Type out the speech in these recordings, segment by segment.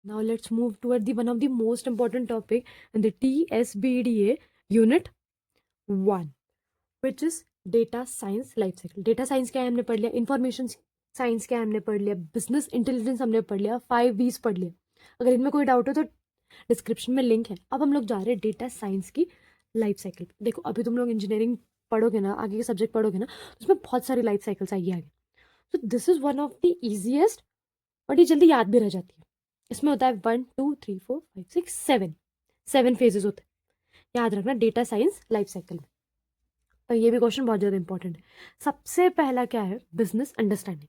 Now let's move toward the one of the most important topic in the TSBDA Unit 1, which is data science life cycle. Data science क्या है हमने पढ़ लिया, information science क्या है हमने पढ़ लिया, बिजनेस इंटेलिजेंस हमने पढ़ लिया, 5 V's पढ़ लिया. अगर इनमें कोई डाउट हो तो डिस्क्रिप्शन में लिंक है. अब हम लोग जा रहे हैं डेटा साइंस की लाइफ साइकिल. देखो अभी तुम लोग इंजीनियरिंग पढ़ोगे ना, आगे के सब्जेक्ट पढ़ोगे ना, तो उसमें बहुत सारी लाइफ साइकिल्स आएगी आगे. तो this is one of the easiest और ये जल्दी याद भी रह जाती है. इसमें होता है 1 2 3 4 5 6 7 फेजेस होते हैं. याद रखना डेटा साइंस लाइफ साइकिल में. और ये भी क्वेश्चन बहुत ज़्यादा इंपॉर्टेंट है. सबसे पहला क्या है, business understanding.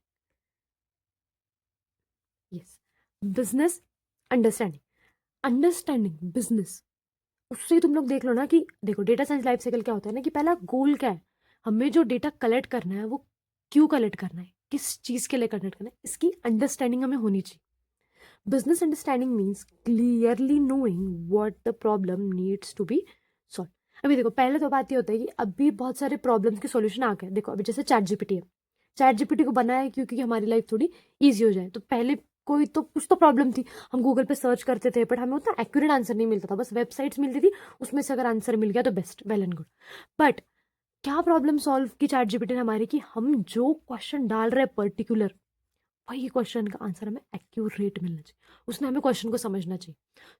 Yes, business understanding. Understanding business, उससे तुम लोग देख लो ना कि देखो डेटा साइंस लाइफ साइकिल क्या होता है ना, कि पहला गोल क्या है, हमें जो डेटा कलेक्ट करना है वो क्यों कलेक्ट करना है, किस चीज़ के लिए कलेक्ट करना है, इसकी अंडरस्टैंडिंग हमें होनी चाहिए. Business understanding means clearly knowing what the problem needs to be solved. अभी देखो पहले तो बात ये होता है कि अभी बहुत सारे प्रॉब्लम्स के सॉल्यूशन आ गए. देखो अभी जैसे चैट जीपीटी है. चैट जीपीटी को बनाया है क्योंकि हमारी लाइफ थोड़ी ईजी हो जाए. तो पहले कोई तो कुछ तो प्रॉब्लम थी, हम गूगल पे सर्च करते थे बट हमें उतना एक्यूरेट आंसर नहीं मिलता था. बस वेबसाइट्स मिलती थी, उसमें से अगर आंसर मिल गया तो best, well and good. But क्या प्रॉब्लम सॉल्व की चैट जीपीटी ने हमारी, कि हम जो क्वेश्चन डाल रहे हैं पर्टिकुलर, वही क्वेश्चन का आंसर हमें एक्यूरेट मिलना चाहिए. उसने हमें क्वेश्चन को समझना चाहिए.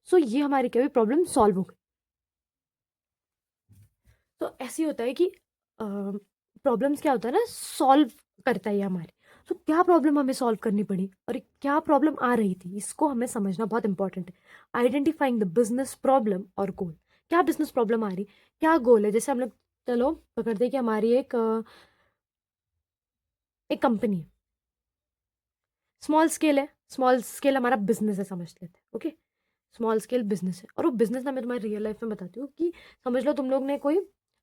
सो ये हमारी क्या हुई, प्रॉब्लम सॉल्व हो गई. तो ऐसे होता है कि प्रॉब्लम्स क्या होता है ना, सॉल्व करता है ये हमारे. तो क्या प्रॉब्लम हमें सॉल्व करनी पड़ी और क्या प्रॉब्लम आ रही थी, इसको हमें समझना बहुत इंपॉर्टेंट है. आइडेंटिफाइंग द बिजनेस प्रॉब्लम और गोल. क्या बिजनेस प्रॉब्लम आ रही, क्या गोल है. जैसे हम लोग चलो पकड़ते हैं कि हमारी एक कंपनी है, स्मॉल स्केल है. स्मॉल स्केल हमारा बिजनेस है, समझ लेते हैं. ओके, स्मॉल स्केल बिजनेस है. और वो बिजनेस ना मैं तुम्हारी रियल लाइफ में बताती हूँ कि समझ लो तुम लोग ने कोई,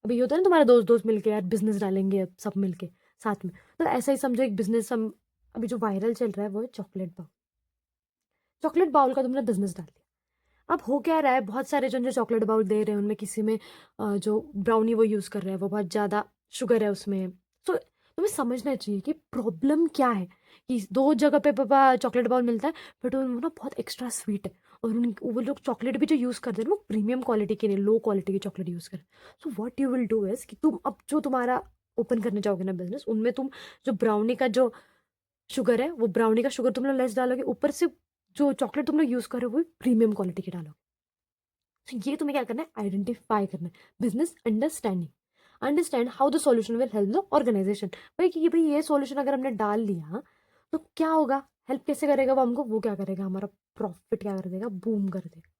अभी ये होता है ना तुम्हारे दोस्त दोस्त मिलके यार बिजनेस डालेंगे सब मिलके साथ में, तो ऐसा ही समझो एक बिजनेस. हम अभी जो वायरल चल रहा है वो है चॉकलेट बाउल. चॉकलेट बाउल का तुमने बिजनेस डाल दिया. अब हो क्या रहा है, बहुत सारे जो चॉकलेट बाउल दे रहे हैं उनमें किसी में जो ब्राउनी वो यूज़ कर रहे हैं वो बहुत ज़्यादा शुगर है उसमें. तो तुम्हें समझना चाहिए कि प्रॉब्लम क्या है. कि दो जगह पे पापा चॉकलेट बाउल मिलता है बट वो ना बहुत एक्स्ट्रा स्वीट है. और उन वो लोग चॉकलेट भी जो यूज़ करते हैं ना वो प्रीमियम क्वालिटी के नहीं, लो क्वालिटी की चॉकलेट यूज़ करें. So what you will do is कि तुम अब जो तुम्हारा ओपन करने जाओगे ना बिजनेस, उनमें तुम जो ब्राउनी का जो शुगर है वो ब्राउनी का शुगर तुम लोग लेस डालोगे, ऊपर से जो चॉकलेट तुम लोग यूज़ करो वो प्रीमियम क्वालिटी की डालोगे. तो ये तुम्हें क्या करना है, आइडेंटिफाई करना है. Business understanding, understand how the solution will help the organization. भाई कि भाई ये सॉल्यूशन अगर हमने डाल लिया तो क्या होगा, हेल्प कैसे करेगा वो हमको, वो क्या करेगा, हमारा प्रॉफिट क्या कर देगा, बूम कर देगा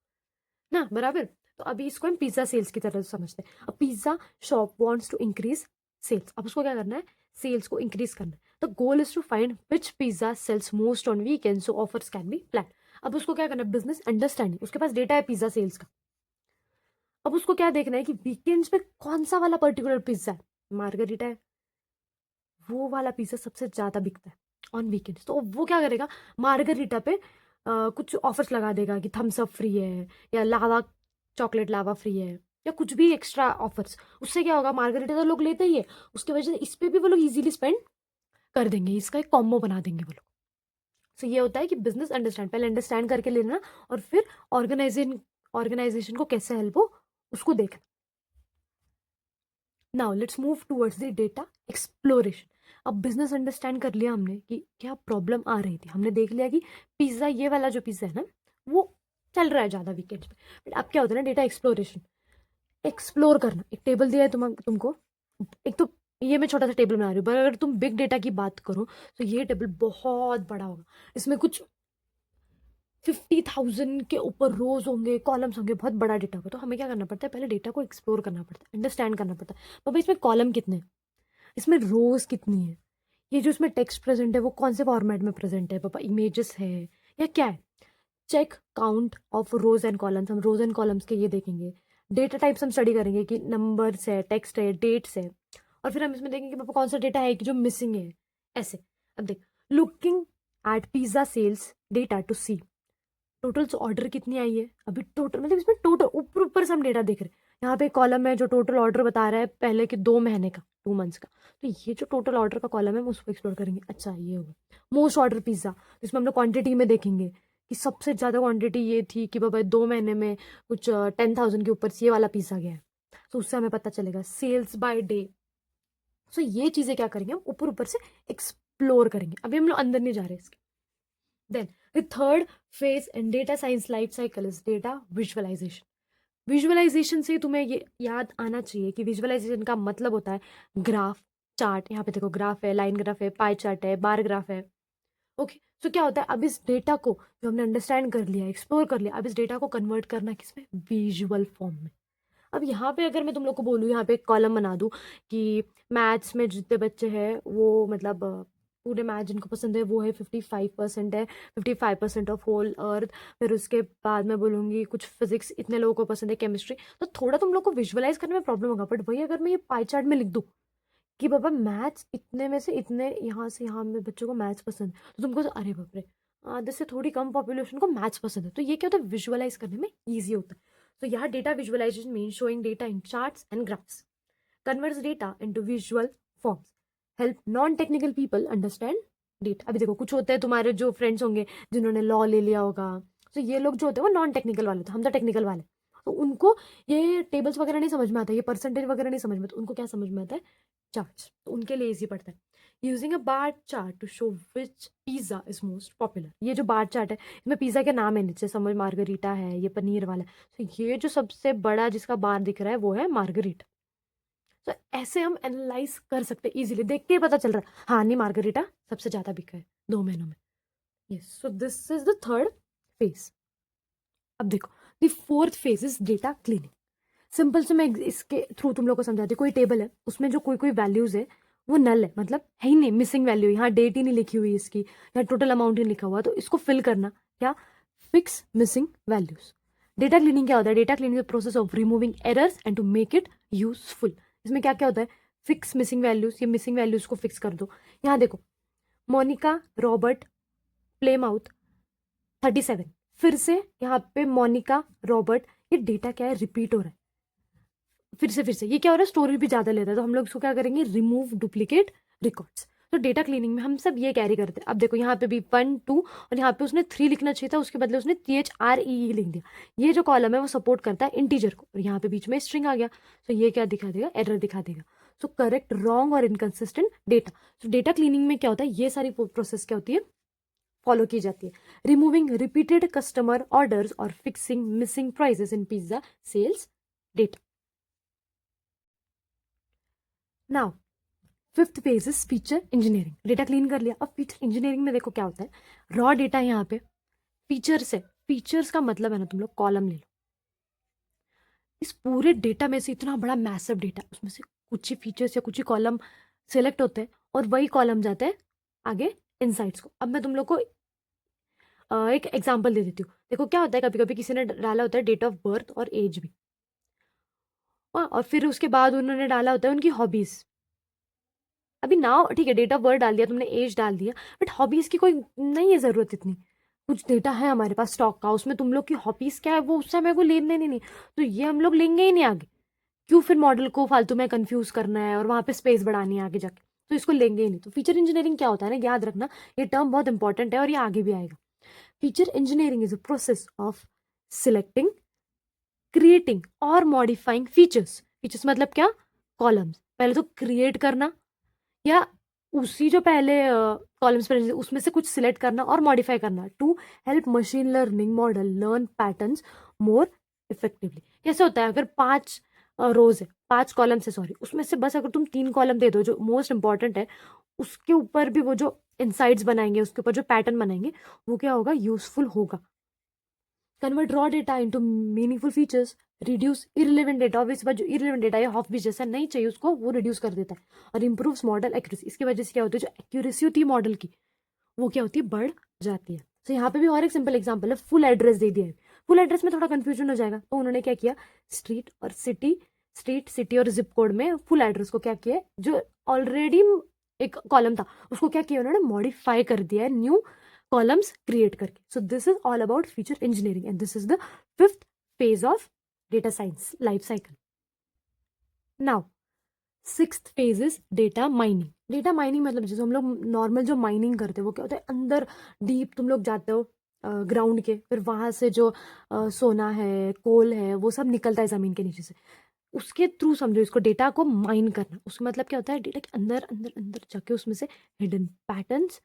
ना, बराबर. तो अभी इसको हम पिज्जा सेल्स की तरह समझते हैं. अब pizza shop wants to increase sales. अब उसको क्या करना है, सेल्स को इंक्रीज करना है. The goal is to find which pizza sells most on weekend so offers can be plan. अब उसको क्या करना है, बिजनेस अंडरस्टैंडिंग. उसके पास डेटा है पिज्जा सेल्स का. अब उसको क्या देखना है कि वीकेंड्स पे कौन सा वाला पर्टिकुलर पिज्जा है, मार्गरीटा है, वो वाला पिज्जा सबसे ज्यादा बिकता है ऑन वीकेंड्स. तो वो क्या करेगा, मार्गरीटा पे कुछ ऑफर्स लगा देगा कि थम्स अप फ्री है, या लावा चॉकलेट लावा फ्री है, या कुछ भी एक्स्ट्रा ऑफर्स. उससे क्या होगा, मार्गरीटा तो लोग लेते ही है, उसकी वजह से इस पे भी वो लोग इजीली स्पेंड कर देंगे, इसका एक कॉम्बो बना देंगे वो लोग. सो ये होता है कि बिजनेस अंडरस्टैंड, पहले अंडरस्टैंड करके लेना और फिर ऑर्गेनाइजेशन ऑर्गेनाइजेशन को कैसे हेल्प हो उसको देखना. Now let's move towards the data exploration. अब बिजनेस अंडरस्टैंड कर लिया हमने कि क्या प्रॉब्लम आ रही थी, हमने देख लिया कि पिज्ज़ा, ये वाला जो पिज्ज़ा है ना वो चल रहा है ज़्यादा वीकेंड्स पे. बट अब क्या होता है ना, डेटा एक्सप्लोरेशन, एक्सप्लोर करना. एक टेबल दिया है तुमको, एक तो ये मैं छोटा सा टेबल बना रही हूँ, पर अगर तुम बिग डेटा की बात करो तो ये टेबल बहुत बड़ा होगा. इसमें कुछ 50,000 के ऊपर रोज होंगे, कॉलम्स होंगे, बहुत बड़ा डेटा होगा. तो हमें क्या करना पड़ता है, पहले डेटा को एक्सप्लोर करना पड़ता है, अंडरस्टैंड करना पड़ता है. बाबा इसमें कॉलम कितने हैं, इसमें रोज कितनी है, ये जो इसमें टेक्स्ट प्रेजेंट है वो कौन से फॉर्मेट में प्रेजेंट है, पापा इमेजेस है या क्या है. Check count of rows and columns, हम रोज एंड कॉलम्स के ये देखेंगे. डेटा टाइप्स हम स्टडी करेंगे कि नंबर्स है, टेक्स्ट है, डेट्स है. और फिर हम इसमें देखेंगे पापा कौन सा डेटा है कि जो मिसिंग है, ऐसे. अब देख, looking at pizza sales data to see total order कितनी आई है. अभी टोटल मतलब इसमें टोटल ऊपर ऊपर से हम डेटा देख रहे हैं. यहाँ पे कॉलम है जो टोटल ऑर्डर बता रहा है पहले के 2 महीने का, 2 मंथ्स का. तो ये जो टोटल ऑर्डर का कॉलम है हम उसको एक्सप्लोर करेंगे. अच्छा ये होगा मोस्ट ऑर्डर पिज्जा, इसमें हम लोग क्वांटिटी में देखेंगे कि सबसे ज़्यादा क्वांटिटी ये थी कि बाबा 2 महीने में कुछ 10,000 के ऊपर से ये वाला पिज़्ज़ा गया है। तो उससे हमें पता चलेगा सेल्स बाय डे। सो ये चीज़ें क्या करेंगे हम ऊपर-ऊपर से एक्सप्लोर करेंगे। अभी हम लोग अंदर नहीं जा रहे इसके। Then the third phase in data science life cycle is data visualization. Visualization से तुम्हें ये याद आना चाहिए कि विजुअलाइजेशन का मतलब होता है ग्राफ, चार्ट। यहाँ पे देखो ग्राफ है, लाइन ग्राफ है, पाई चार्ट है, बार ग्राफ है। ओके, सो क्या होता है अब इस डेटा को जो हमने अंडरस्टैंड कर लिया, एक्सप्लोर कर लिया, अब इस डेटा को कन्वर्ट करना किसमें, विजुअल फॉर्म में। अब यहाँ पे अगर मैं तुम लोग को बोलूँ, यहाँ पे एक कॉलम बना दूँ कि मैथ्स में जितने बच्चे हैं वो मतलब पूरे मैथ जिनको पसंद है वो है 55% है, 55% ऑफ होल अर्थ। फिर उसके बाद मैं बोलूँगी कुछ फिजिक्स इतने लोगों को पसंद है, केमिस्ट्री। तो थोड़ा तुम लोग को विजुअलाइज करने में प्रॉब्लम होगा, बट वही अगर मैं ये पाई चार्ट में लिख दूँ कि बाबा मैथ्स इतने में से इतने यहाँ से यहाँ में बच्चों को मैथ्स पसंद है, तो तुमको अरे बाप रे, आधे से थोड़ी कम पॉपुलेशन को मैथ्स पसंद है। तो ये क्या होता है, विजुअलाइज करने में ईजी होता है। तो यहाँ data visualization mean showing data in charts and graphs, converts data into visual forms, help non technical people understand data. अभी देखो कुछ होते हैं तुम्हारे जो फ्रेंड्स होंगे जिन्होंने लॉ ले लिया होगा, तो ये लोग जो होते हैं वो नॉन टेक्निकल वाले होते हैं, हम तो टेक्निकल वाले। तो उनको ये टेबल्स वगैरह नहीं समझ में आता, ये परसेंटेज वगैरह नहीं समझ में आता, उनको क्या समझ में आता है, चार्ट्स। तो उनके लिए इजी पड़ता है। Using a bar chart to show which pizza is most popular. ये जो बार चार्ट है इसमें पिज्जा के नाम है नीचे, समझ मार्गरीटा है, ये पनीर वाला है। तो ये जो सबसे बड़ा जिसका बार दिख रहा है वो है मार्गरीटा। तो ऐसे हम एनालाइज कर सकते हैं इजीली, देख के ही पता चल रहा है हाँ नहीं मार्गरीटा सबसे ज्यादा बिका है 2 महीनों में। Yes, so this is the third phase. अब देखो the fourth phase is data cleaning. Simple से मैं इसके थ्रू तुम लोग को समझाती हूँ। कोई टेबल है उसमें जो कोई कोई वैल्यूज है वो नल है, मतलब है ही नहीं, मिसिंग वैल्यू, यहाँ डेट ही नहीं लिखी हुई इसकी, यहाँ टोटल अमाउंट ही नहीं लिखा हुआ, तो इसको फिल करना क्या, fix missing values. Data cleaning क्या होता है, data cleaning process of removing errors and to make it useful. इसमें क्या क्या होता है, फिक्स मिसिंग वैल्यूज, ये मिसिंग वैल्यूज को फिक्स कर दो। यहाँ देखो मोनिका रॉबर्ट प्लेमाउथ 37, फिर से यहाँ पे मोनिका रॉबर्ट, ये डेटा क्या है, रिपीट हो रहा है फिर से ये क्या हो रहा है, स्टोरेज भी ज्यादा लेता है। तो हम लोग इसको क्या करेंगे, रिमूव डुप्लीकेट रिकॉर्ड्स। तो डेटा क्लीनिंग में हम सब ये कैरी करते हैं। अब देखो यहाँ पे भी 1 2 और यहाँ पे उसने 3 लिखना चाहिए था, उसके बदले उसने THREE लिख दिया। ये जो कॉलम है वो सपोर्ट करता है इंटीजर को, और यहाँ पे बीच में स्ट्रिंग आ गया, तो ये क्या दिखा देगा, एरर दिखा देगा। सो करेक्ट रॉन्ग और इनकंसिस्टेंट डेटा। तो डेटा क्लीनिंग में क्या होता है, ये सारी प्रोसेस क्या होती है, फॉलो की जाती है। रिमूविंग रिपीटेड कस्टमर ऑर्डर्स और fixing missing prices in pizza sales data. Now fifth page is feature engineering. Data clean कर लिया, अब फीचर इंजीनियरिंग में देखो क्या होता है, रॉ डेटा यहाँ पे फीचर्स है, फीचर्स का मतलब है ना, तुम लोग कॉलम ले लो, इस पूरे डेटा में से इतना बड़ा मैसिव डेटा, उसमें से कुछ ही फीचर्स या कुछ ही कॉलम सेलेक्ट होते हैं और वही कॉलम जाते हैं आगे इनसाइट्स को। अब मैं तुम लोग को एक एग्जाम्पल दे देती हूँ। देखो क्या होता है, कभी कभी किसी ने डाला होता है डेट ऑफ बर्थ और एज भी, और फिर उसके बाद उन्होंने डाला होता है उनकी हॉबीज। अभी नाउ ठीक है, डेट ऑफ बर्थ डाल दिया तुमने, एज डाल दिया, बट हॉबीज की कोई नहीं है जरूरत इतनी। कुछ डेटा है हमारे पास स्टॉक का, उसमें तुम लोग की हॉबीज क्या है वो उससे हमें को लेन देन ही नहीं, तो ये हम लोग लेंगे ही नहीं आगे। क्यों फिर मॉडल को फालतू में कंफ्यूज करना है और वहां पे स्पेस बढ़ानी है आगे जाके, तो इसको लेंगे ही नहीं। तो फीचर इंजीनियरिंग क्या होता है ना, याद रखना, ये टर्म बहुत इंपॉर्टेंट है और ये आगे भी आएगा। Feature engineering is a process of selecting, creating और मॉडिफाइंग फीचर्स। फीचर्स मतलब क्या, कॉलम्स। पहले तो क्रिएट करना या उसी जो पहले कॉलम्स पर उसमें से कुछ सिलेक्ट करना और मॉडिफाई करना, to help machine learning model learn patterns more effectively. कैसे होता है, अगर 5 रोज है, 5 कॉलम्स है सॉरी, उसमें से बस अगर तुम 3 कॉलम दे दो जो मोस्ट इंपॉर्टेंट है, उसके ऊपर भी वो जो इनसाइट्स बनाएंगे, उसके ऊपर जो पैटर्न बनाएंगे, वो क्या होगा, यूजफुल होगा। Convert raw data into meaningful features, reduce irrelevant data. Obvious बात, जो इरिलेवेंट डेटा या हॉफ भी जैसा नहीं चाहिए उसको वो रिड्यूस कर देता है, और इंप्रूव्स मॉडल एक्यूरेसी। इसकी वजह से क्या होती है, जो एक्यूरेसी होती है मॉडल की वो क्या होती है, बढ़ जाती है। तो यहाँ पे भी और एक सिंपल एग्जांपल है, फुल एड्रेस दे दिया है। फुल एड्रेस में थोड़ा कंफ्यूजन हो जाएगा, तो उन्होंने क्या किया, स्ट्रीट और सिटी, स्ट्रीट सिटी और जिप कोड में फुल एड्रेस को क्या किया है, जो ऑलरेडी एक कॉलम था उसको क्या किया उन्होंने, मॉडिफाई कर दिया है न्यू कॉलम्स क्रिएट करके। So this is all about feature engineering and this is the fifth phase of data science life cycle. Now sixth phase is data mining. Data mining मतलब जैसे हम लोग नॉर्मल जो mining करते हैं वो क्या होता है, अंदर डीप तुम लोग जाते हो, ग्राउंड के, फिर वहाँ से जो सोना है, कोल है, वो सब निकलता है ज़मीन के नीचे से, उसके थ्रू समझो इसको, डेटा को माइन करना। उसका मतलब क्या होता है, डेटा के अंदर अंदर अंदर जाके उसमें से हिडन पैटर्न्स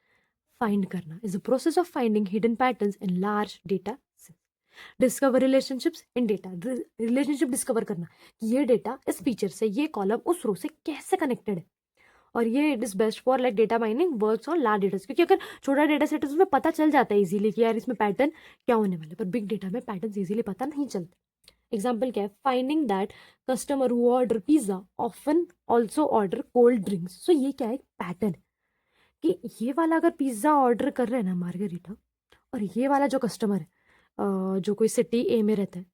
फाइंड करना is the process of finding hidden patterns in large data. Discover relationships in data, relationship discover करना कि ये डेटा इस फीचर से, ये कॉलम उस रो से कैसे कनेक्टेड है। और ये it is best for like data mining works on large data, क्योंकि अगर छोटा डेटा सेट है उसमें पता चल जाता है इजीली कि यार इसमें पैटर्न क्या होने वाले, पर बिग डेटा में पैटर्न इजीली पता नहीं चलते। एग्जाम्पल क्या है, finding that customer who order pizza often also order cold drinks. So ये क्या है, पैटर्न कि ये वाला अगर पिज्जा ऑर्डर कर रहे हैं ना मार्गरीटा, और ये वाला जो कस्टमर है जो कोई सिटी ए में रहता है,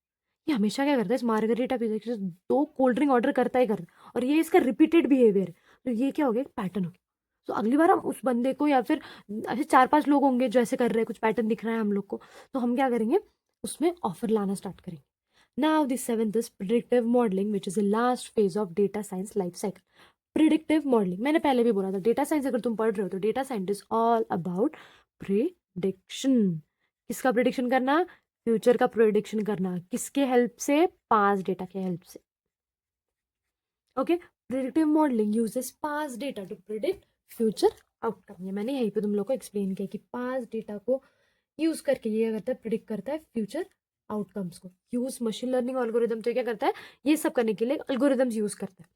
ये हमेशा क्या करता है, इस मार्गरीटा पिज्जा के साथ 2 कोल्ड ड्रिंक ऑर्डर करता ही करता है, और ये इसका रिपीटेड बिहेवियर है। तो ये क्या हो गया, एक पैटर्न हो गया। तो अगली बार हम उस बंदे को, या फिर ऐसे 4-5 लोग होंगे जो ऐसे कर रहे हैं, कुछ पैटर्न दिख रहा है हम लोग को, तो हम क्या करेंगे, उसमें ऑफर लाना स्टार्ट करेंगे। Now the seventh is predictive modelling, which is the last phase of data science life cycle. Predictive modelling मैंने पहले भी बोला था, डेटा साइंस अगर तुम पढ़ रहे हो तो data science is all about prediction. किसका प्रिडिक्शन करना, फ्यूचर का प्रिडिक्शन करना, किसके हेल्प से, पास्ट डेटा के हेल्प से। Okay, predictive modelling uses past data to predict future outcome. ये मैंने यहीं पे तुम लोग को एक्सप्लेन किया कि पास्ट डेटा को यूज करके ये करता है, प्रिडिक्ट करता है फ्यूचर आउटकम्स को। यूज मशीन लर्निंग एल्गोरिदम तो क्या करता है, ये सब करने के लिए एल्गोरिदम्स यूज करता है,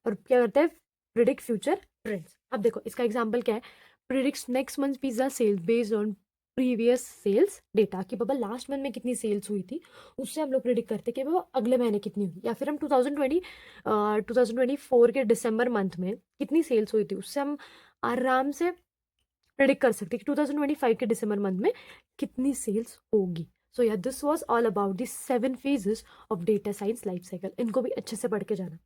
और क्या करता है, प्रिडिक्ट फ्यूचर ट्रेंड्स। अब देखो इसका एग्जांपल क्या है, predicts next month pizza sales based on previous sales data, कि बाबा लास्ट मंथ में कितनी सेल्स हुई थी, उससे हम लोग प्रिडिक्ट करते हैं कि बाबा अगले महीने कितनी हुई, या फिर हम 2024 के दिसंबर मंथ में कितनी सेल्स हुई थी, उससे हम आराम से प्रिडिक्ट कर सकते हैं कि 2025 के दिसंबर मंथ में कितनी सेल्स होगी। सो या this was all about the 7 phases of data science life cycle. इनको भी अच्छे से पढ़ के जाना।